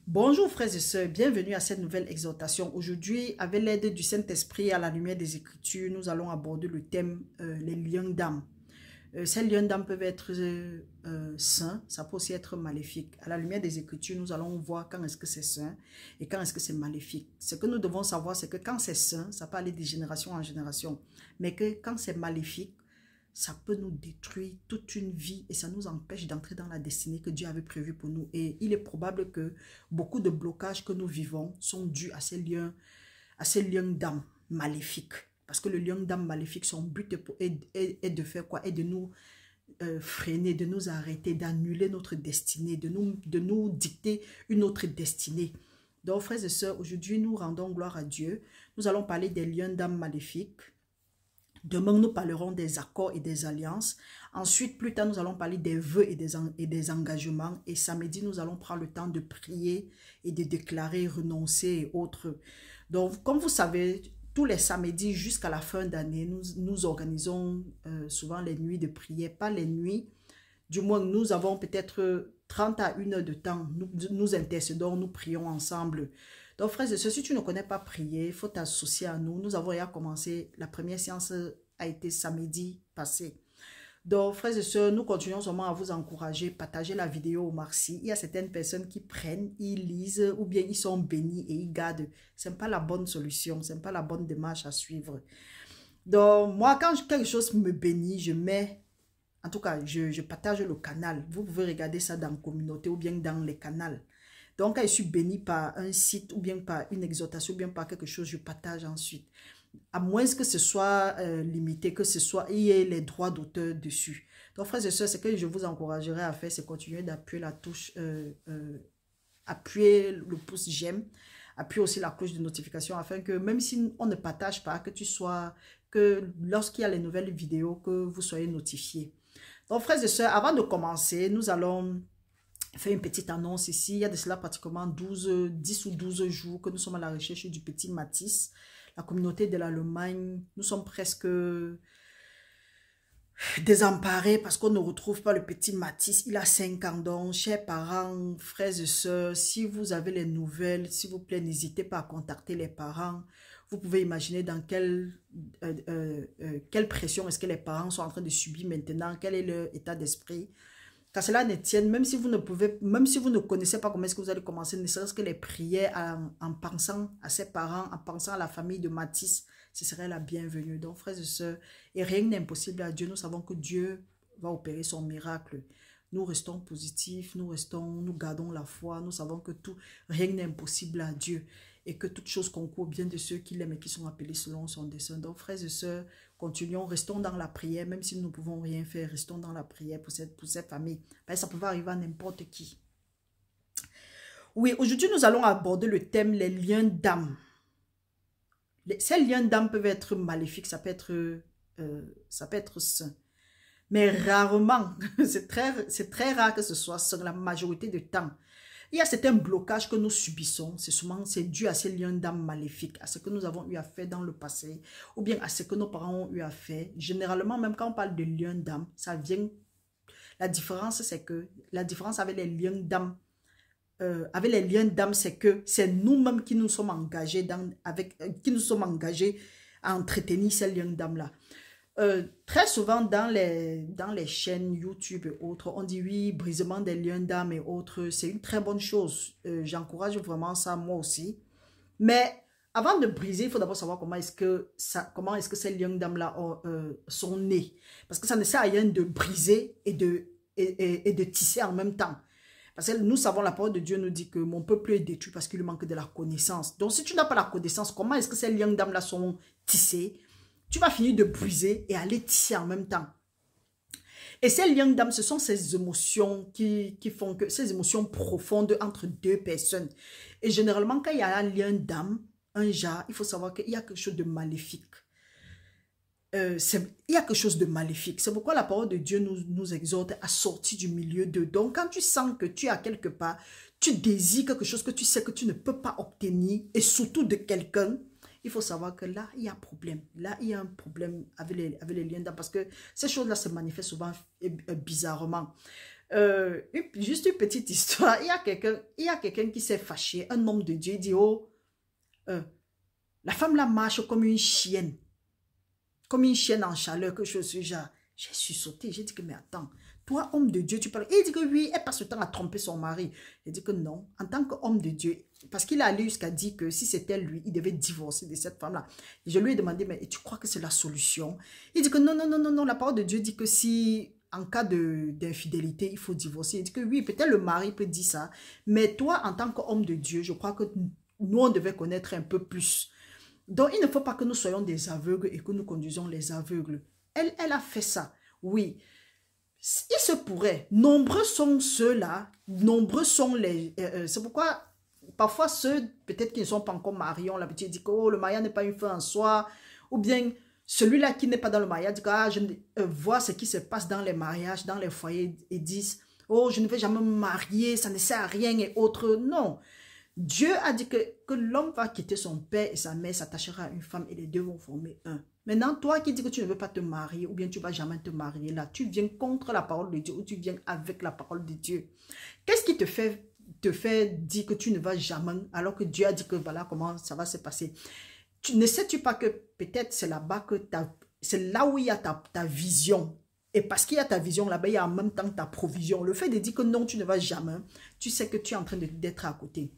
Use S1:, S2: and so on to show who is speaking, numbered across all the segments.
S1: Bonjour frères et sœurs, bienvenue à cette nouvelle exhortation. Aujourd'hui, avec l'aide du Saint-Esprit à la lumière des Écritures, nous allons aborder le thème les liens d'âme. Ces liens d'âme peuvent être sains, ça peut aussi être maléfique. À la lumière des Écritures, nous allons voir quand est-ce que c'est sain et quand est-ce que c'est maléfique. Ce que nous devons savoir, c'est que quand c'est sain, ça peut aller de génération en génération. Mais que quand c'est maléfique, ça peut nous détruire toute une vie et ça nous empêche d'entrer dans la destinée que Dieu avait prévue pour nous. Et il est probable que beaucoup de blocages que nous vivons sont dus à ces liens d'âme maléfiques. Parce que le lien d'âme maléfique, son but est de faire quoi? Est de nous freiner, de nous arrêter, d'annuler notre destinée, de nous dicter une autre destinée. Donc, frères et sœurs, aujourd'hui, nous rendons gloire à Dieu. Nous allons parler des liens d'âme maléfiques. Demain, nous parlerons des accords et des alliances. Ensuite, plus tard, nous allons parler des vœux et des engagements. Et samedi, nous allons prendre le temps de prier et de déclarer, renoncer et autres. Donc, comme vous savez, tous les samedis jusqu'à la fin d'année, nous organisons souvent les nuits de prière. Pas les nuits, du moins, nous avons peut-être 30 à 1 heure de temps. Nous intercédons, nous prions ensemble. Donc, frères et sœurs, si tu ne connais pas prier, il faut t'associer à nous. Nous avons déjà commencé, la première séance a été samedi passé. Donc, frères et sœurs, nous continuons seulement à vous encourager, partager la vidéo au maxi. Il y a certaines personnes qui prennent, ils lisent, ou bien ils sont bénis et ils gardent. Ce n'est pas la bonne solution, ce n'est pas la bonne démarche à suivre. Donc, moi, quand quelque chose me bénit, je mets, en tout cas, je partage le canal. Vous pouvez regarder ça dans la communauté ou bien dans les canaux. Donc, quand je suis béni par un site ou bien par une exhortation ou bien par quelque chose, je partage ensuite. À moins que ce soit limité, que ce soit, il y ait les droits d'auteur dessus. Donc, frères et sœurs, ce que je vous encouragerais à faire, c'est continuer d'appuyer la touche, appuyer le pouce j'aime, appuyer aussi la cloche de notification afin que même si on ne partage pas, que lorsqu'il y a les nouvelles vidéos, que vous soyez notifiés. Donc, frères et sœurs, avant de commencer, nous allons faire une petite annonce ici. Il y a de cela pratiquement 10 ou 12 jours que nous sommes à la recherche du petit Mathis. La communauté de l'Allemagne, nous sommes presque désemparés parce qu'on ne retrouve pas le petit Mathis. Il a 5 ans. Donc, chers parents, frères et sœurs, si vous avez les nouvelles, s'il vous plaît, n'hésitez pas à contacter les parents. Vous pouvez imaginer dans quelle pression est-ce que les parents sont en train de subir maintenant, quel est leur état d'esprit. Qu'à cela ne tienne, même si vous ne connaissez pas comment est-ce que vous allez commencer, ne serait-ce que les prières en pensant à ses parents, en pensant à la famille de Mathis, ce serait la bienvenue. Donc, frères et sœurs, et rien n'est impossible à Dieu. Nous savons que Dieu va opérer son miracle. Nous restons positifs, nous gardons la foi, nous savons que rien n'est impossible à Dieu et que toute chose concourt bien de ceux qui l'aiment et qui sont appelés selon son dessein. Donc, frères et sœurs, continuons, restons dans la prière, même si nous ne pouvons rien faire, restons dans la prière pour cette famille. Parce que ça peut arriver à n'importe qui. Oui, aujourd'hui, nous allons aborder le thème les liens d'âme. Ces liens d'âme peuvent être maléfiques, ça peut être sain. Mais rarement, c'est très rare que ce soit sain, la majorité du temps. Il y a certains blocages que nous subissons, c'est dû à ces liens d'âme maléfiques, à ce que nous avons eu à faire dans le passé, ou bien à ce que nos parents ont eu à faire. Généralement, même quand on parle de liens d'âme, ça vient. La différence, c'est que la différence avec les liens d'âme, c'est que c'est nous-mêmes qui nous sommes engagés à entretenir ces liens d'âme-là. Très souvent dans les chaînes YouTube et autres, on dit oui, brisement des liens d'âme et autres, c'est une très bonne chose. J'encourage vraiment ça moi aussi. Mais avant de briser, il faut d'abord savoir comment est-ce que ces liens d'âme-là sont nés. Parce que ça ne sert à rien de briser et de tisser en même temps. Parce que nous savons, la parole de Dieu nous dit que mon peuple est détruit parce qu'il lui manque de la connaissance. Donc si tu n'as pas la connaissance, comment est-ce que ces liens d'âme-là sont tissés? Tu vas finir de briser et aller tisser en même temps. Et ces liens d'âme, ce sont ces émotions qui font que, ces émotions profondes entre deux personnes. Et généralement, quand il y a un lien d'âme, il faut savoir qu'il y a quelque chose de maléfique. Il y a quelque chose de maléfique. C'est pourquoi la parole de Dieu nous exhorte à sortir du milieu d'eux. Donc, quand tu sens que tu es à quelque part, tu désires quelque chose que tu sais que tu ne peux pas obtenir, et surtout de quelqu'un, il faut savoir que là, il y a un problème. Là, il y a un problème avec les liens d'âme parce que ces choses-là se manifestent souvent bizarrement. Juste une petite histoire. Il y a quelqu'un qui s'est fâché, un homme de Dieu, il dit, oh, la femme là marche comme une chienne en chaleur, que je suis genre. J'ai sursauté, j'ai dit que, mais attends, toi, homme de Dieu, tu parles. Et il dit que oui, elle passe le temps à tromper son mari. J'ai dit que non, en tant qu'homme de Dieu, parce qu'il a allé jusqu'à dire que si c'était lui, il devait divorcer de cette femme-là. Et je lui ai demandé, mais tu crois que c'est la solution? Il dit que non, non, non, non, non, la parole de Dieu dit que si, en cas d'infidélité, il faut divorcer. Il dit que oui, peut-être le mari peut dire ça, mais toi, en tant qu'homme de Dieu, je crois que nous, on devait connaître un peu plus. Donc, il ne faut pas que nous soyons des aveugles et que nous conduisons les aveugles. Elle a fait ça, oui. Il se pourrait. Nombreux sont ceux-là, nombreux sont les... c'est pourquoi, parfois, ceux peut-être qui ne sont pas encore mariés ont l'habitude de dire que oh, le mariage n'est pas une fin en soi, ou bien celui-là qui n'est pas dans le mariage dit que ah, je vois ce qui se passe dans les mariages, dans les foyers, et disent oh, je ne vais jamais me marier, ça ne sert à rien et autres. Non. Dieu a dit que l'homme va quitter son père et sa mère, s'attachera à une femme et les deux vont former un. Maintenant, toi qui dis que tu ne veux pas te marier ou bien tu ne vas jamais te marier là, tu viens contre la parole de Dieu ou tu viens avec la parole de Dieu. Qu'est-ce qui te fait dire que tu ne vas jamais alors que Dieu a dit que voilà comment ça va se passer? Ne sais-tu pas que peut-être c'est là-bas que c'est là où il y a ta vision. Et parce qu'il y a ta vision là-bas, il y a en même temps ta provision. Le fait de dire que non, tu ne vas jamais, tu sais que tu es en train d'être à côté.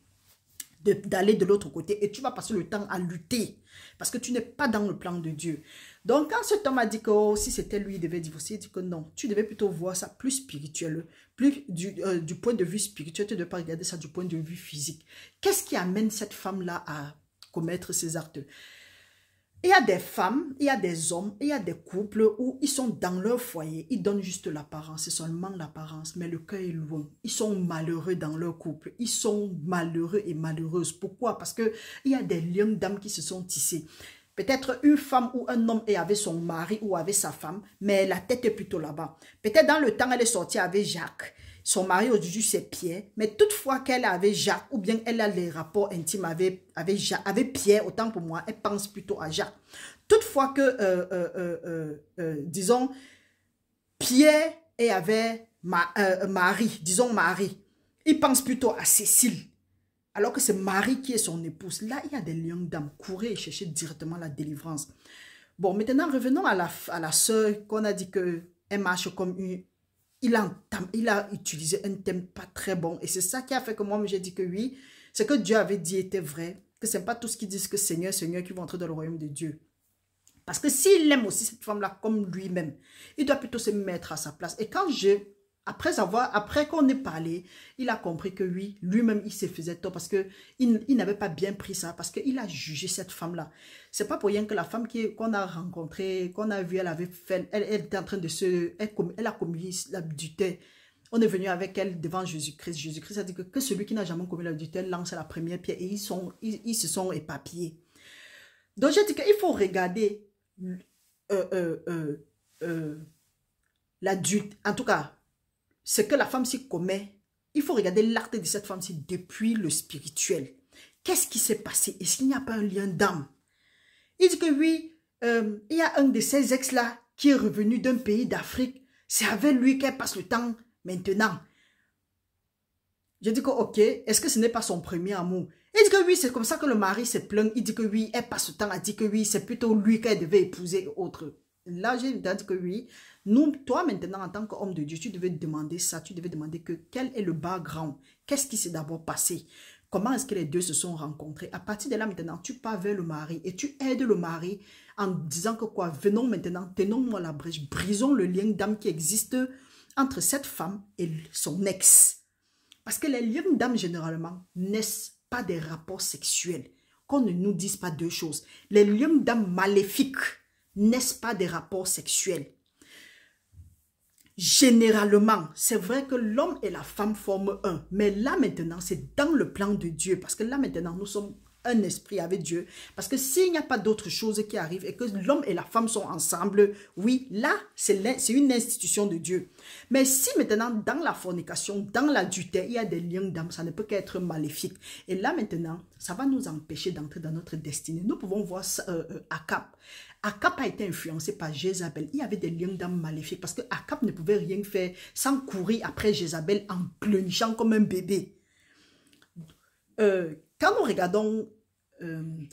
S1: D'aller de l'autre côté et tu vas passer le temps à lutter parce que tu n'es pas dans le plan de Dieu. Donc quand cet homme a dit que oh, si c'était lui il devait divorcer, il dit que non, tu devais plutôt voir ça plus spirituel, plus du point de vue spirituel, tu ne devais pas regarder ça du point de vue physique. Qu'est-ce qui amène cette femme-là à commettre ces actes? Il y a des femmes, il y a des hommes, il y a des couples où ils sont dans leur foyer, ils donnent juste l'apparence, c'est seulement l'apparence, mais le cœur est loin. Ils sont malheureux dans leur couple, ils sont malheureux et malheureuses. Pourquoi? Parce qu'il y a des liens d'âme qui se sont tissés. Peut-être une femme ou un homme est avec son mari ou avec sa femme, mais la tête est plutôt là-bas. Peut-être dans le temps, elle est sortie avec Jacques. Son mari aujourd'hui c'est Pierre, mais toutefois qu'elle est avec Jacques ou bien elle a les rapports intimes avec Pierre, autant pour moi, elle pense plutôt à Jacques. Toutefois que, disons, Pierre est avec Marie, disons Marie, il pense plutôt à Cécile, alors que c'est Marie qui est son épouse. Là, il y a des liens d'âme, courez et cherchez directement la délivrance. Bon, maintenant revenons à la sœur qu'on a dit qu'elle marche comme une... Il a utilisé un thème pas très bon. Et c'est ça qui a fait que moi, j'ai dit que oui, ce que Dieu avait dit était vrai. Que ce n'est pas tous qui disent que Seigneur, Seigneur, qui vont entrer dans le royaume de Dieu. Parce que s'il aime aussi cette femme-là comme lui-même, il doit plutôt se mettre à sa place. Et quand après qu'on ait parlé, il a compris que oui, lui-même, il se faisait tort parce qu'il n'avait pas bien pris ça, parce qu'il a jugé cette femme-là. C'est pas pour rien que la femme qu'on a rencontrée, qu'on a vue, elle était en train de elle a commis l'adultère. On est venu avec elle devant Jésus-Christ. Jésus-Christ a dit que celui qui n'a jamais commis l'adultère lance la première pierre et ils se sont éparpillés. Donc j'ai dit qu'il faut regarder l'adulte, en tout cas, ce que la femme-ci commet, il faut regarder l'acte de cette femme-ci depuis le spirituel. Qu'est-ce qui s'est passé? Est-ce qu'il n'y a pas un lien d'âme? Il dit que oui, il y a un de ces ex-là qui est revenu d'un pays d'Afrique. C'est avec lui qu'elle passe le temps maintenant. Je dis que ok, est-ce que ce n'est pas son premier amour? Il dit que oui, c'est comme ça que le mari se plaint. Il dit que oui, elle passe le temps à dire que oui, c'est plutôt lui qu'elle devait épouser autre. Là, j'ai dit que oui. Nous, toi maintenant, en tant qu'homme de Dieu, tu devais demander ça. Tu devais demander que quel est le background? Qu'est-ce qui s'est d'abord passé? Comment est-ce que les deux se sont rencontrés? À partir de là, maintenant, tu pars vers le mari et tu aides le mari en disant que quoi? Venons maintenant, tenons-nous à la brèche, brisons le lien d'âme qui existe entre cette femme et son ex. Parce que les liens d'âme, généralement, naissent pas des rapports sexuels. Qu'on ne nous dise pas deux choses. Les liens d'âme maléfiques naissent pas des rapports sexuels. Généralement, c'est vrai que l'homme et la femme forment un. Mais là maintenant, c'est dans le plan de Dieu. Parce que là maintenant, nous sommes un esprit avec Dieu. Parce que s'il n'y a pas d'autre chose qui arrive et que l'homme et la femme sont ensemble, oui, là, c'est une institution de Dieu. Mais si maintenant, dans la fornication, dans l'adultère, il y a des liens d'âme, ça ne peut qu'être maléfique. Et là, maintenant, ça va nous empêcher d'entrer dans notre destinée. Nous pouvons voir Akab. Akab a été influencé par Jézabel. Il y avait des liens d'âme maléfiques parce que Akab ne pouvait rien faire sans courir après Jézabel en pleurnichant comme un bébé. Quand nous regardons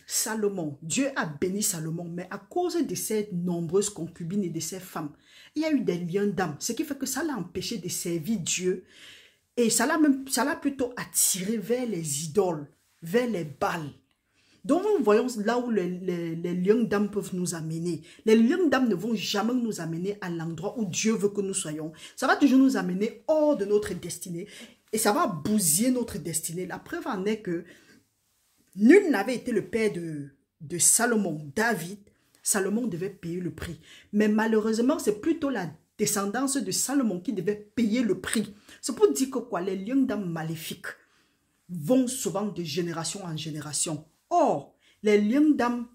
S1: Salomon, Dieu a béni Salomon, mais à cause de ses nombreuses concubines et de ses femmes, il y a eu des liens d'âme, ce qui fait que ça l'a empêché de servir Dieu et ça l'a plutôt attiré vers les idoles, vers les Baals. Donc nous voyons là où les liens d'âme peuvent nous amener. Les liens d'âme ne vont jamais nous amener à l'endroit où Dieu veut que nous soyons. Ça va toujours nous amener hors de notre destinée et ça va bousiller notre destinée. La preuve en est que nul n'avait été le père de Salomon, David. Salomon devait payer le prix. Mais malheureusement, c'est plutôt la descendance de Salomon qui devait payer le prix. C'est pour dire que quoi, les liens d'âme maléfiques vont souvent de génération en génération. Or, les liens d'âme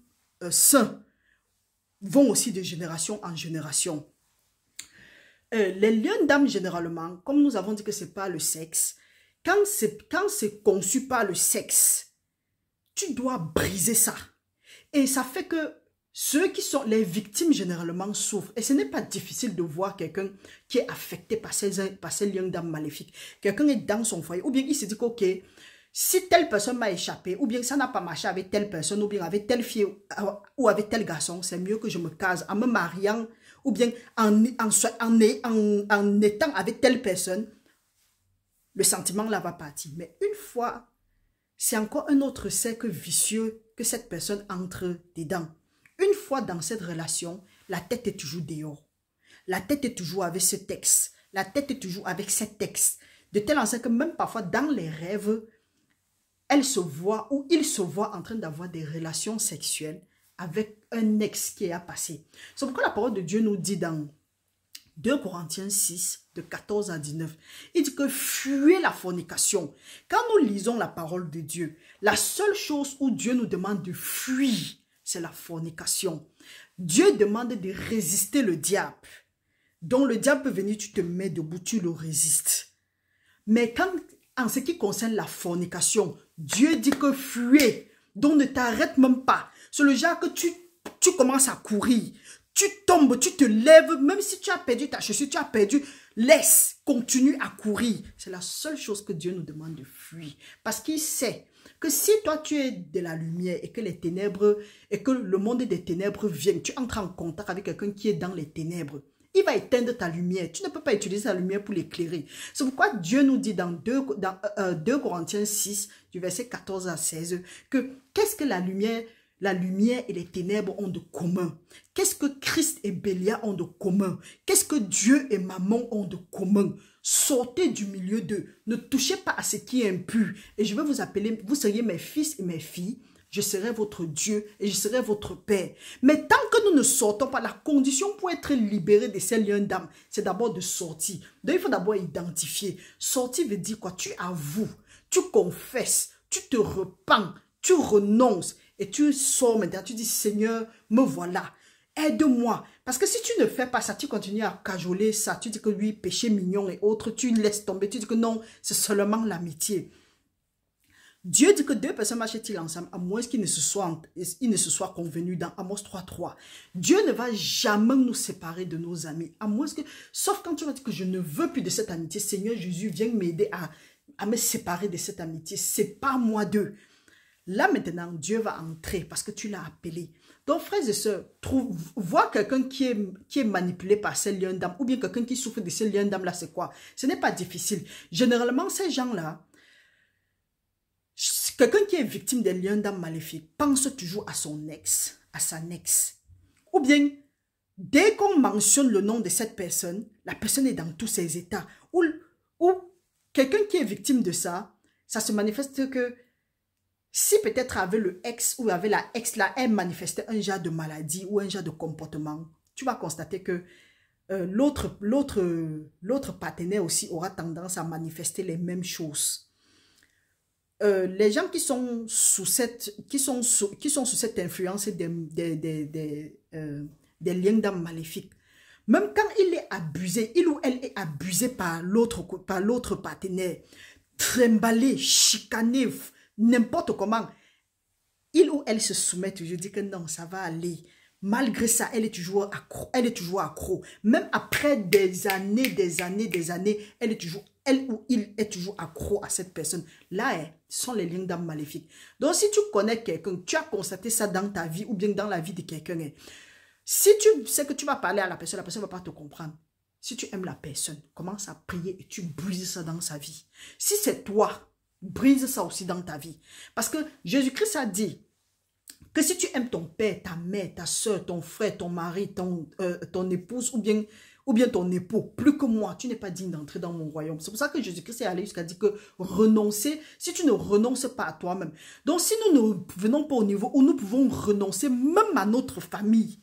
S1: saints vont aussi de génération en génération. Les liens d'âme, généralement, comme nous avons dit que ce n'est pas le sexe, quand c'est conçu par le sexe, tu dois briser ça. Et ça fait que ceux qui sont les victimes, généralement, souffrent. Et ce n'est pas difficile de voir quelqu'un qui est affecté par ces liens d'âme maléfiques. Quelqu'un est dans son foyer, ou bien il se dit que, ok, si telle personne m'a échappé, ou bien ça n'a pas marché avec telle personne, ou bien avec telle fille, ou avec tel garçon, c'est mieux que je me case en me mariant, ou bien en étant avec telle personne, le sentiment là va partir. Mais une fois, c'est encore un autre cercle vicieux que cette personne entre dedans. Une fois dans cette relation, la tête est toujours dehors. La tête est toujours avec ce texte. La tête est toujours avec cet texte. De telle sorte que même parfois dans les rêves, elle se voit ou il se voit en train d'avoir des relations sexuelles avec un ex qui a passé. C'est pourquoi la parole de Dieu nous dit dans 2 Corinthiens 6, de 14 à 19, il dit que fuyez la fornication. Quand nous lisons la parole de Dieu, la seule chose où Dieu nous demande de fuir, c'est la fornication. Dieu demande de résister le diable. Donc le diable peut venir, tu te mets debout, tu le résistes. Mais quand, en ce qui concerne la fornication, Dieu dit que fuyez. Donc ne t'arrête même pas. C'est le genre que tu commences à courir. Tu tombes, tu te lèves, même si tu as perdu ta chaussure, tu as perdu, laisse, continue à courir. C'est la seule chose que Dieu nous demande de fuir. Parce qu'il sait que si toi tu es de la lumière et que les ténèbres, et que le monde des ténèbres vient, tu entres en contact avec quelqu'un qui est dans les ténèbres, il va éteindre ta lumière. Tu ne peux pas utiliser ta lumière pour l'éclairer. C'est pourquoi Dieu nous dit dans 2 Corinthiens 6, du verset 14 à 16, que qu'est-ce que la lumière et les ténèbres ont de commun? Qu'est-ce que Christ et Bélia ont de commun? Qu'est-ce que Dieu et Mammon ont de commun? Sortez du milieu d'eux. Ne touchez pas à ce qui est impur. Et je vais vous appeler, vous seriez mes fils et mes filles. Je serai votre Dieu et je serai votre Père. Mais tant que nous ne sortons pas, la condition pour être libéré de ces liens d'âme, c'est d'abord de sortir. Donc il faut d'abord identifier. Sortir veut dire quoi? Tu avoues, tu confesses, tu te repens, tu renonces et tu sors maintenant. Tu dis Seigneur, me voilà. Aide-moi. Parce que si tu ne fais pas ça, tu continues à cajoler ça. Tu dis que lui, péché mignon et autres, tu laisses tomber. Tu dis que non, c'est seulement l'amitié. Dieu dit que deux personnes marchent-ils ensemble, à moins qu'ils ne se soient convenus dans Amos 3.3. Dieu ne va jamais nous séparer de nos amis, à moins que, sauf quand tu vas dire que je ne veux plus de cette amitié, Seigneur Jésus, viens m'aider à me séparer de cette amitié, sépare-moi d'eux. Là maintenant, Dieu va entrer parce que tu l'as appelé. Donc frères et sœurs, voir quelqu'un qui est manipulé par ces liens d'âme, ou bien quelqu'un qui souffre de ces liens d'âme là, c'est quoi? Ce n'est pas difficile. Généralement, ces gens-là, quelqu'un qui est victime des liens d'âme maléfiques pense toujours à son ex, à sa ex. Ou bien, dès qu'on mentionne le nom de cette personne, la personne est dans tous ses états. Ou quelqu'un qui est victime de ça, ça se manifeste que si peut-être avec le ex ou avec la ex là, elle manifestait un genre de maladie ou un genre de comportement, tu vas constater que l'autre partenaire aussi aura tendance à manifester les mêmes choses. les gens qui sont sous cette, qui sont sous cette influence des liens d'âme maléfiques, même quand il est abusé, il ou elle est abusé par l'autre partenaire, trimballé, chicané, n'importe comment, il ou elle se soumet toujours, dit que non, ça va aller. Malgré ça, elle est toujours accro. Elle est toujours accro. Même après des années, elle ou il est toujours accro à cette personne. Là, ce sont les liens d'âme maléfiques. Donc, si tu connais quelqu'un, tu as constaté ça dans ta vie ou bien dans la vie de quelqu'un, si tu sais que tu vas parler à la personne ne va pas te comprendre. Si tu aimes la personne, commence à prier et tu brises ça dans sa vie. Si c'est toi, brise ça aussi dans ta vie. Parce que Jésus-Christ a dit que si tu aimes ton père, ta mère, ta soeur, ton frère, ton mari, ton épouse ou bien ton époux, plus que moi, tu n'es pas digne d'entrer dans mon royaume. C'est pour ça que Jésus-Christ est allé jusqu'à dire que renoncer, si tu ne renonces pas à toi-même. Donc si nous ne venons pas au niveau où nous pouvons renoncer même à notre famille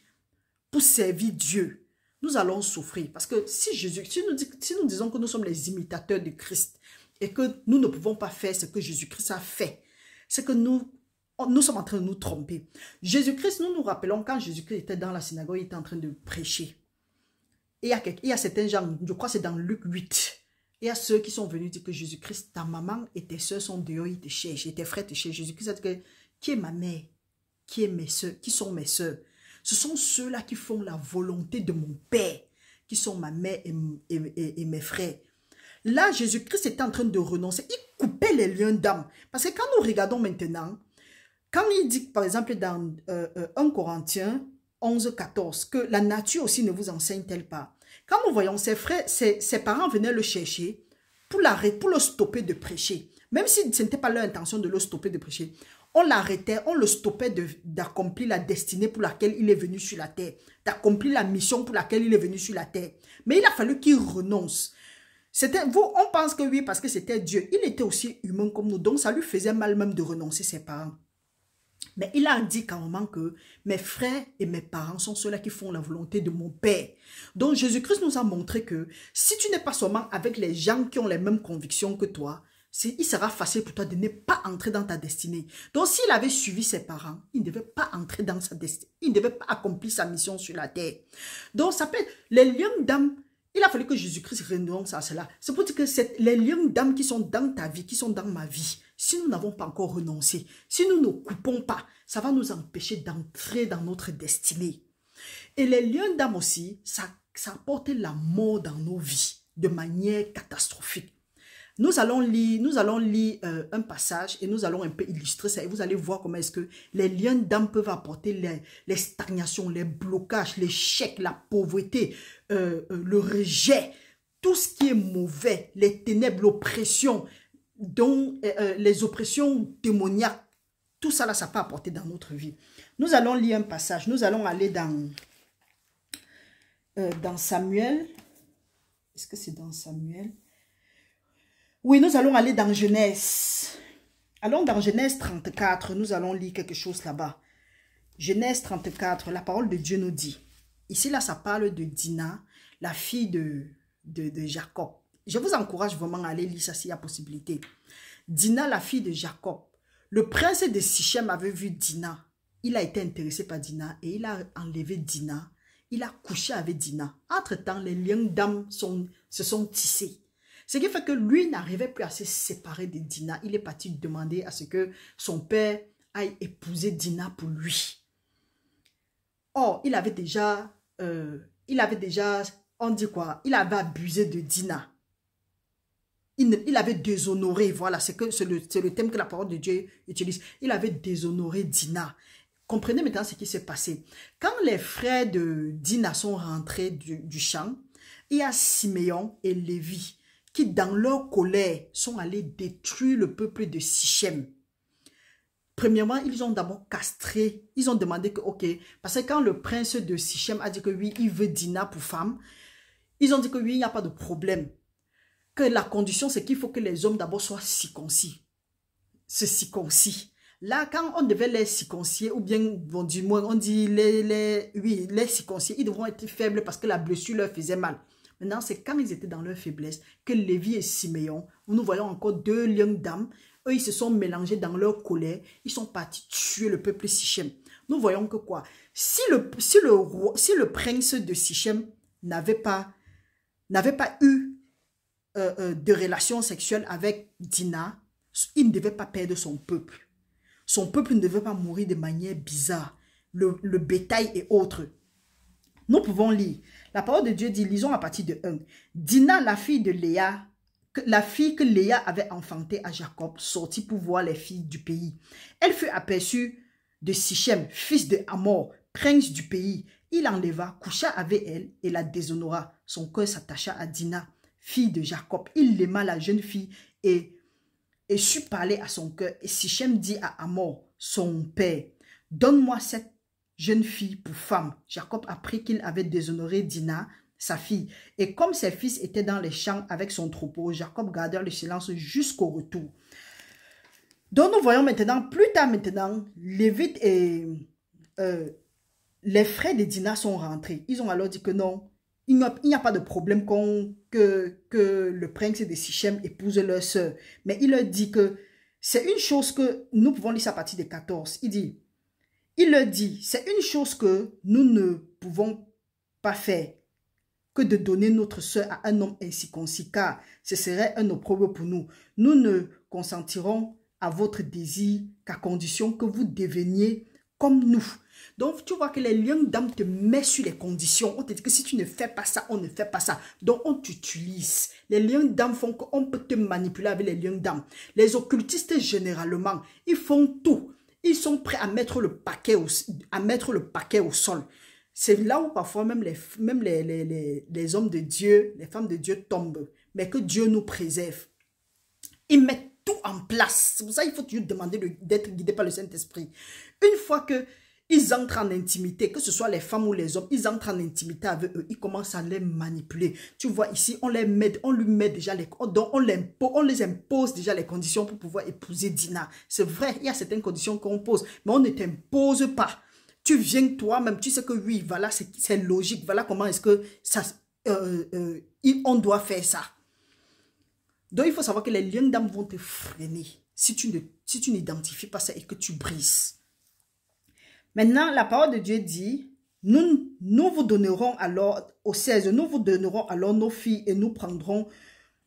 S1: pour servir Dieu, nous allons souffrir. Parce que si nous disons que nous sommes les imitateurs de Christ et que nous ne pouvons pas faire ce que Jésus-Christ a fait, c'est que nous sommes en train de nous tromper. Jésus-Christ, nous nous rappelons quand Jésus-Christ était dans la synagogue, il était en train de prêcher. Et il y a certains gens, je crois que c'est dans Luc 8, il y a ceux qui sont venus dire que Jésus-Christ, ta maman et tes soeurs sont dehors, ils te cherchent, et tes frères te cherchent. Jésus-Christ a dit que, qui est ma mère, qui est mes soeurs, qui sont mes soeurs? Ce sont ceux-là qui font la volonté de mon Père, qui sont ma mère et mes frères. Là, Jésus-Christ était en train de renoncer. Il coupait les liens d'âme. Parce que quand nous regardons maintenant, quand il dit, par exemple, dans 1 Corinthiens 11, 14, que la nature aussi ne vous enseigne-t-elle pas? Quand nous voyons ses frères, ses parents venaient le chercher pour le stopper de prêcher. Même si ce n'était pas leur intention de le stopper de prêcher. On l'arrêtait, on le stoppait d'accomplir la destinée pour laquelle il est venu sur la terre. D'accomplir la mission pour laquelle il est venu sur la terre. Mais il a fallu qu'il renonce. On pense que oui, parce que c'était Dieu. Il était aussi humain comme nous. Donc ça lui faisait mal même de renoncer ses parents. Mais il a dit quand même que mes frères et mes parents sont ceux-là qui font la volonté de mon Père. Donc Jésus-Christ nous a montré que si tu n'es pas seulement avec les gens qui ont les mêmes convictions que toi, il sera facile pour toi de ne pas entrer dans ta destinée. Donc s'il avait suivi ses parents, il ne devait pas entrer dans sa destinée. Il ne devait pas accomplir sa mission sur la terre. Donc ça peut être les liens d'âme. Il a fallu que Jésus-Christ renonce à cela. C'est pour dire que les liens d'âme qui sont dans ta vie, qui sont dans ma vie, si nous n'avons pas encore renoncé, si nous ne coupons pas, ça va nous empêcher d'entrer dans notre destinée. Et les liens d'âme aussi, ça apporte la mort dans nos vies de manière catastrophique. Nous allons lire un passage et nous allons un peu illustrer ça. Et vous allez voir comment est-ce que les liens d'âme peuvent apporter les stagnations, les blocages, l'échec, la pauvreté, le rejet, tout ce qui est mauvais, les ténèbres, l'oppression, les oppressions démoniaques. Tout ça, là, ça peut apporter dans notre vie. Nous allons lire un passage. Nous allons aller dans Samuel. Est-ce que c'est dans Samuel? Oui, nous allons aller dans Genèse. Allons dans Genèse 34. Nous allons lire quelque chose là-bas. Genèse 34, la parole de Dieu nous dit. Ici, là, ça parle de Dina, la fille de Jacob. Je vous encourage vraiment à aller lire ça s'il y a possibilité. Dina, la fille de Jacob. Le prince de Sichem avait vu Dina. Il a été intéressé par Dina et il a enlevé Dina. Il a couché avec Dina. Entre-temps, les liens d'âme se sont tissés. Ce qui fait que lui n'arrivait plus à se séparer de Dina. Il est parti demander à ce que son père aille épouser Dina pour lui. Or, il avait déjà, on dit quoi? Il avait abusé de Dina. Il avait déshonoré, voilà, c'est le thème que la parole de Dieu utilise. Il avait déshonoré Dina. Comprenez maintenant ce qui s'est passé. Quand les frères de Dina sont rentrés du champ, il y a Siméon et Lévi qui, dans leur colère, sont allés détruire le peuple de Sichem. Premièrement, ils ont d'abord castré. Ils ont demandé que, ok, parce que quand le prince de Sichem a dit que oui, il veut Dina pour femme, ils ont dit que oui, il n'y a pas de problème. Que la condition, c'est qu'il faut que les hommes d'abord soient circoncis. Se circoncis. Là, quand on devait les circoncier, ou bien, bon, du moins, on dit les circoncier, ils devront être faibles parce que la blessure leur faisait mal. Maintenant, c'est quand ils étaient dans leur faiblesse que Lévi et Siméon, nous voyons encore deux liens d'âme, eux, ils se sont mélangés dans leur colère. Ils sont partis tuer le peuple Sichem. Nous voyons que quoi? Si le prince de Sichem n'avait pas eu de relations sexuelles avec Dina, il ne devait pas perdre son peuple. Son peuple ne devait pas mourir de manière bizarre. Le bétail et autres. Nous pouvons lire. La parole de Dieu dit, lisons à partir de 1. Dina, la fille de Léa, la fille que Léa avait enfantée à Jacob, sortit pour voir les filles du pays. Elle fut aperçue de Sichem, fils de Hamor, prince du pays. Il l'enleva, coucha avec elle et la déshonora. Son cœur s'attacha à Dina, fille de Jacob. Il aima la jeune fille et sut parler à son cœur. Et Sichem dit à Hamor, son père, donne-moi cette jeune fille pour femme. Jacob apprit qu'il avait déshonoré Dina, sa fille. Et comme ses fils étaient dans les champs avec son troupeau, Jacob garda le silence jusqu'au retour. Donc nous voyons maintenant, plus tard maintenant, Lévite et les frères de Dina sont rentrés. Ils ont alors dit que non, il n'y a pas de problème que le prince de Sichem épouse leur sœur. Mais il leur dit que c'est une chose que nous pouvons lire à partir de 14. Il leur dit, c'est une chose que nous ne pouvons pas faire que de donner notre sœur à un homme incirconcis, car ce serait un opprobre pour nous. Nous ne consentirons à votre désir qu'à condition que vous deveniez comme nous. Donc, tu vois que les liens d'âme te mettent sur les conditions. On te dit que si tu ne fais pas ça, on ne fait pas ça. Donc, on t'utilise. Les liens d'âme font qu'on peut te manipuler avec les liens d'âme. Les occultistes, généralement, ils font tout. Ils sont prêts à mettre le paquet au sol. C'est là où parfois même les hommes de Dieu, les femmes de Dieu tombent. Mais que Dieu nous préserve. Ils mettent tout en place. C'est pour ça qu'il faut toujours demander d'être guidé par le Saint-Esprit. Une fois que ils entrent en intimité, que ce soit les femmes ou les hommes, ils entrent en intimité avec eux, ils commencent à les manipuler. Tu vois ici, on lui met déjà on les impose déjà les conditions pour pouvoir épouser Dina. C'est vrai, il y a certaines conditions qu'on pose, mais on ne t'impose pas. Tu viens toi-même, tu sais que oui, voilà, c'est logique, voilà comment est-ce que ça, on doit faire ça. Donc il faut savoir que les liens d'âme vont te freiner si tu n'identifies pas ça et que tu brises. Maintenant, la parole de Dieu dit, nous vous donnerons alors, au 16, nous vous donnerons alors nos filles et nous prendrons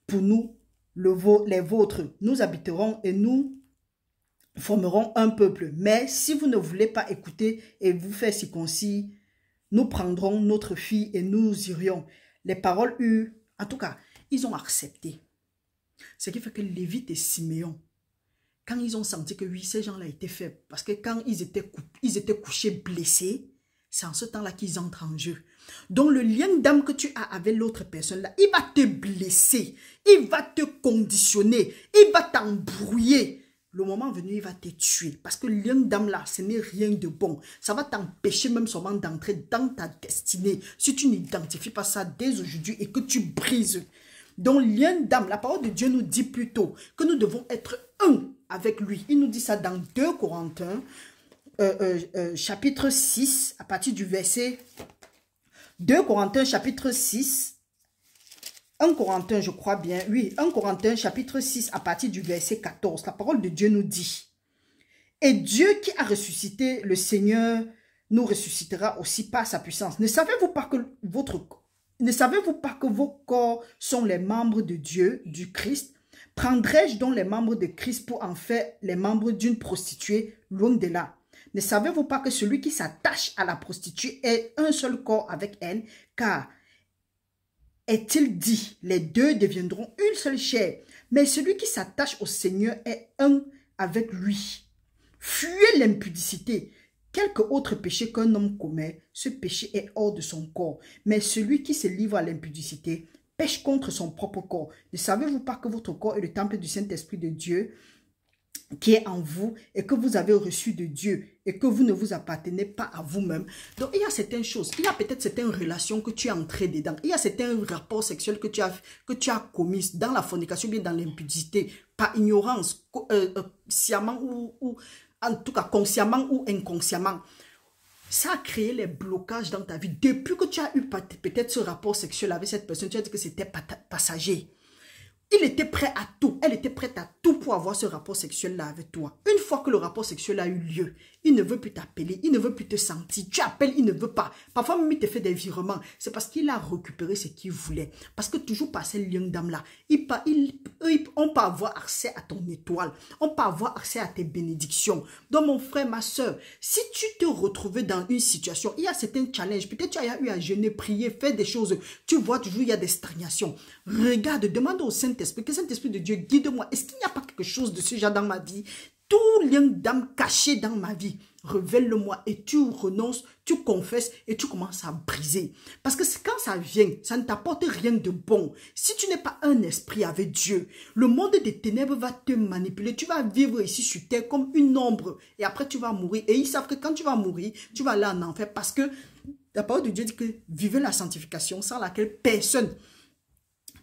S1: pour nous les vôtres. Nous habiterons et nous formerons un peuple. Mais si vous ne voulez pas écouter et vous faire circoncis, nous prendrons notre fille et nous irions. Les paroles en tout cas, ils ont accepté. Ce qui fait que Lévite et Siméon, quand ils ont senti que oui, ces gens-là étaient faibles, parce que quand ils étaient couchés blessés, c'est en ce temps-là qu'ils entrent en jeu. Donc le lien d'âme que tu as avec l'autre personne-là, il va te blesser, il va te conditionner, il va t'embrouiller. Le moment venu, il va te tuer. Parce que le lien d'âme-là, ce n'est rien de bon. Ça va t'empêcher même seulement d'entrer dans ta destinée. Si tu n'identifies pas ça dès aujourd'hui et que tu brises. Donc lien d'âme, la parole de Dieu nous dit plutôt que nous devons être un avec lui. Il nous dit ça dans 2 Corinthiens, chapitre 6, à partir du verset 2 Corinthiens, chapitre 6, 1 Corinthiens, je crois bien, oui, 1 Corinthiens, chapitre 6, à partir du verset 14. La parole de Dieu nous dit, et Dieu qui a ressuscité le Seigneur nous ressuscitera aussi par sa puissance. Ne savez-vous pas que vos corps sont les membres de Dieu, du Christ? Prendrais-je donc les membres de Christ pour en faire les membres d'une prostituée? Loin de là. Ne savez-vous pas que celui qui s'attache à la prostituée est un seul corps avec elle? Car, est-il dit, les deux deviendront une seule chair. Mais celui qui s'attache au Seigneur est un avec lui. Fuyez l'impudicité. Quelque autre péché qu'un homme commet, ce péché est hors de son corps. Mais celui qui se livre à l'impudicité pêche contre son propre corps. Ne savez-vous pas que votre corps est le temple du Saint-Esprit de Dieu qui est en vous et que vous avez reçu de Dieu et que vous ne vous appartenez pas à vous-même? Donc, il y a certaines choses, il y a peut-être certaines relations que tu es entré dedans. Il y a certains rapports sexuels que tu as commis dans la fornication, bien dans l'impudicité, par ignorance, sciemment ou en tout cas consciemment ou inconsciemment. Ça a créé les blocages dans ta vie. Depuis que tu as eu peut-être ce rapport sexuel avec cette personne, tu as dit que c'était passager. Il était prêt à tout. Elle était prête à tout pour avoir ce rapport sexuel-là avec toi. Une fois que le rapport sexuel a eu lieu, il ne veut plus t'appeler, il ne veut plus te sentir. Tu appelles, il ne veut pas. Parfois même, il te fait des virements. C'est parce qu'il a récupéré ce qu'il voulait. Parce que toujours par ces liens d'âme-là, on peut avoir accès à ton étoile. On peut avoir accès à tes bénédictions. Donc, mon frère, ma soeur, si tu te retrouvais dans une situation, il y a certains challenges. Peut-être tu as eu à jeûner, prier, faire des choses. Tu vois toujours, il y a des stagnations. Regarde, demande au Saint-Esprit, que Saint-Esprit de Dieu, guide-moi. Est-ce qu'il n'y a pas quelque chose de ce genre dans ma vie? Tout lien d'âme caché dans ma vie, révèle-le-moi et tu renonces, tu confesses et tu commences à briser. Parce que quand ça vient, ça ne t'apporte rien de bon. Si tu n'es pas un esprit avec Dieu, le monde des ténèbres va te manipuler. Tu vas vivre ici sur terre comme une ombre et après tu vas mourir. Et ils savent que quand tu vas mourir, tu vas aller en enfer parce que la parole de Dieu dit que vivez la sanctification sans laquelle personne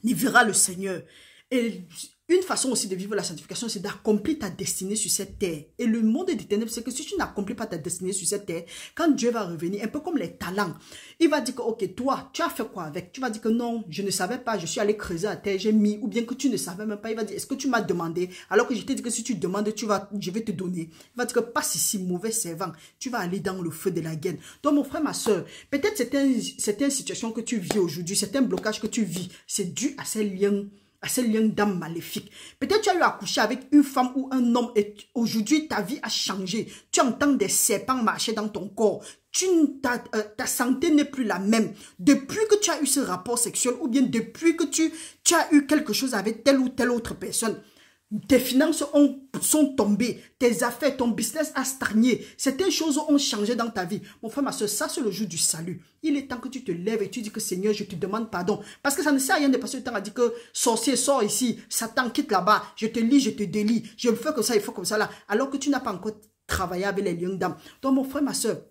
S1: n'y verra le Seigneur. Et une façon aussi de vivre la sanctification, c'est d'accomplir ta destinée sur cette terre. Et le monde des ténèbres, c'est que si tu n'accomplis pas ta destinée sur cette terre, quand Dieu va revenir, un peu comme les talents, il va dire que, ok, toi, tu as fait quoi avec? Tu vas dire que non, je ne savais pas, je suis allé creuser à terre, j'ai mis, ou bien que tu ne savais même pas. Il va dire, est-ce que tu m'as demandé? Alors que je t'ai dit que si tu demandes, je vais te donner. Il va dire que passe ici, mauvais servant, tu vas aller dans le feu de la guerre. Donc, mon frère, ma soeur, peut-être certaines situations que tu vis aujourd'hui, certains blocages que tu vis, c'est dû à ces liens d'âme maléfiques. Peut-être tu as eu à coucher avec une femme ou un homme et aujourd'hui ta vie a changé. Tu entends des serpents marcher dans ton corps. Ta santé n'est plus la même. Depuis que tu as eu ce rapport sexuel ou bien depuis que tu as eu quelque chose avec telle ou telle autre personne, tes finances sont tombées, tes affaires, ton business a stagné, certaines choses ont changé dans ta vie. Mon frère, ma soeur, ça c'est le jour du salut. Il est temps que tu te lèves et tu dis que Seigneur, je te demande pardon. Parce que ça ne sert à rien de passer le temps à dire que sorcier, sors ici, Satan, quitte là-bas, je te lis, je te délie, je me fais comme ça, il faut comme ça là, alors que tu n'as pas encore travaillé avec les lions d'âme. Donc mon frère, ma soeur,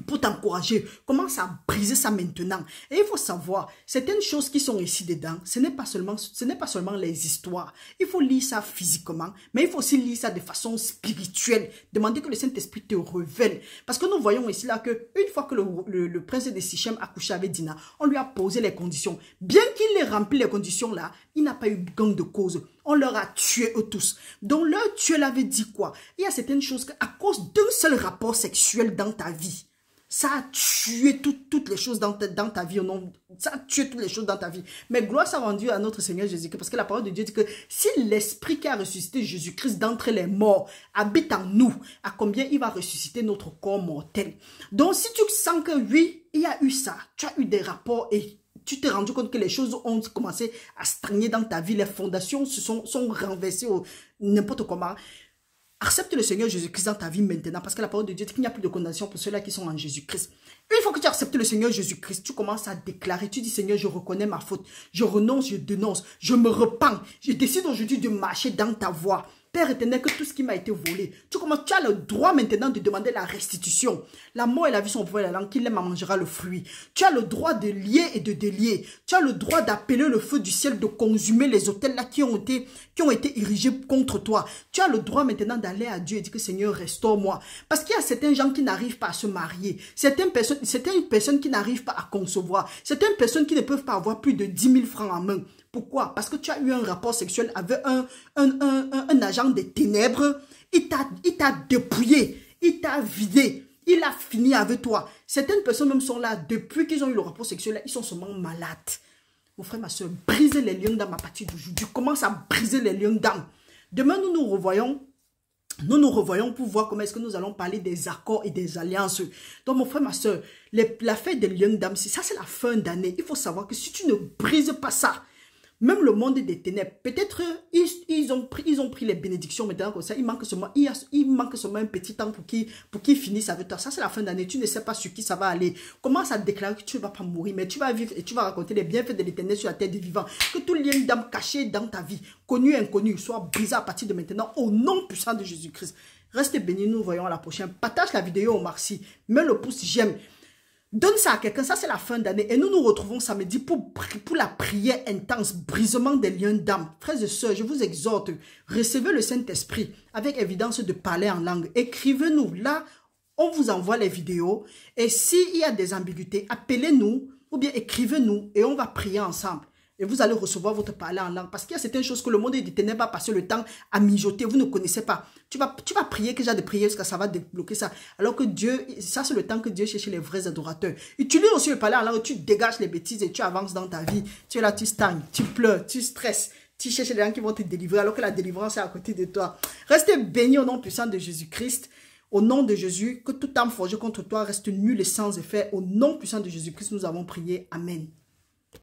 S1: pour t'encourager, commence à briser ça maintenant. Et il faut savoir, certaines choses qui sont ici dedans, ce n'est pas seulement les histoires. Il faut lire ça physiquement, mais il faut aussi lire ça de façon spirituelle. Demander que le Saint-Esprit te révèle. Parce que nous voyons ici là que une fois que le prince de Sichem a couché avec Dina, on lui a posé les conditions. Bien qu'il ait rempli les conditions là, il n'a pas eu gang de cause. On leur a tué eux tous. Donc leur tueur avait dit quoi? Il y a certaines choses qu'à cause d'un seul rapport sexuel dans ta vie, ça a tué toutes les choses dans ta vie. Ça a tué toutes les choses dans ta vie. Mais gloire soit rendue à notre Seigneur Jésus-Christ. Parce que la parole de Dieu dit que si l'Esprit qui a ressuscité Jésus-Christ d'entre les morts habite en nous, à combien il va ressusciter notre corps mortel. Donc si tu sens que oui, il y a eu ça, tu as eu des rapports et tu t'es rendu compte que les choses ont commencé à stagner dans ta vie, les fondations sont renversées n'importe comment. Accepte le Seigneur Jésus-Christ dans ta vie maintenant parce que la parole de Dieu dit qu'il n'y a plus de condamnation pour ceux-là qui sont en Jésus-Christ. Une fois que tu acceptes le Seigneur Jésus-Christ, tu commences à déclarer, tu dis Seigneur, je reconnais ma faute, je renonce, je dénonce, je me repens, je décide aujourd'hui de marcher dans ta voie. Père éternel, que tout ce qui m'a été volé, tu as le droit maintenant de demander la restitution. La mort et la vie sont au pouvoir de la langue, qui l'aime en mangera le fruit. Tu as le droit de lier et de délier. Tu as le droit d'appeler le feu du ciel, de consumer les autels là qui ont été érigés contre toi. Tu as le droit maintenant d'aller à Dieu et dire que Seigneur, restaure-moi. Parce qu'il y a certains gens qui n'arrivent pas à se marier. Certaines personnes qui n'arrivent pas à concevoir. Certaines personnes qui ne peuvent pas avoir plus de 10 000 francs en main. Pourquoi? Parce que tu as eu un rapport sexuel avec un agent des ténèbres. Il t'a dépouillé, il t'a vidé, il a fini avec toi. Certaines personnes même sont là, depuis qu'ils ont eu le rapport sexuel, ils sont seulement malades. Mon frère, ma soeur, brisez les liens d'âme à partir d'aujourd'hui. Commence à briser les liens d'âme. Demain, nous nous revoyons pour voir comment est-ce que nous allons parler des accords et des alliances. Donc, mon frère, ma soeur, la fête des liens d'âme, ça c'est la fin d'année. Il faut savoir que si tu ne brises pas ça, même le monde des ténèbres, peut-être ils ont pris les bénédictions maintenant comme ça. Il manque seulement un petit temps pour qu'ils finissent avec toi. Ça, c'est la fin d'année. Tu ne sais pas sur qui ça va aller. Commence à déclarer que tu ne vas pas mourir, mais tu vas vivre et tu vas raconter les bienfaits de l'Éternel sur la terre des vivants. Que tout lien d'âme caché dans ta vie, connu et inconnu, soit brisé à partir de maintenant au nom puissant de Jésus-Christ. Restez bénis, nous voyons à la prochaine. Partage la vidéo au maxi. Mets le pouce j'aime. Donne ça à quelqu'un, ça c'est la fin d'année. Et nous nous retrouvons samedi pour la prière intense, brisement des liens d'âme. Frères et sœurs, je vous exhorte, recevez le Saint-Esprit avec évidence de parler en langue. Écrivez-nous, là, on vous envoie les vidéos. Et s'il y a des ambiguïtés, appelez-nous ou bien écrivez-nous et on va prier ensemble. Et vous allez recevoir votre parler en langue. Parce qu'il y a certaines choses que le monde ne détenait pas passer le temps à mijoter. Vous ne connaissez pas. Tu vas prier que j'ai de prier jusqu'à ça va débloquer ça. Alors que Dieu, ça c'est le temps que Dieu cherche les vrais adorateurs. Utilise aussi le parler en langue. Tu dégages les bêtises et tu avances dans ta vie. Tu es là, tu stagnes, tu pleures, tu stresses. Tu cherches des gens qui vont te délivrer alors que la délivrance est à côté de toi. Restez bénis au nom puissant de Jésus-Christ. Au nom de Jésus, que toute âme forgée contre toi reste nulle et sans effet. Au nom puissant de Jésus-Christ, nous avons prié. Amen.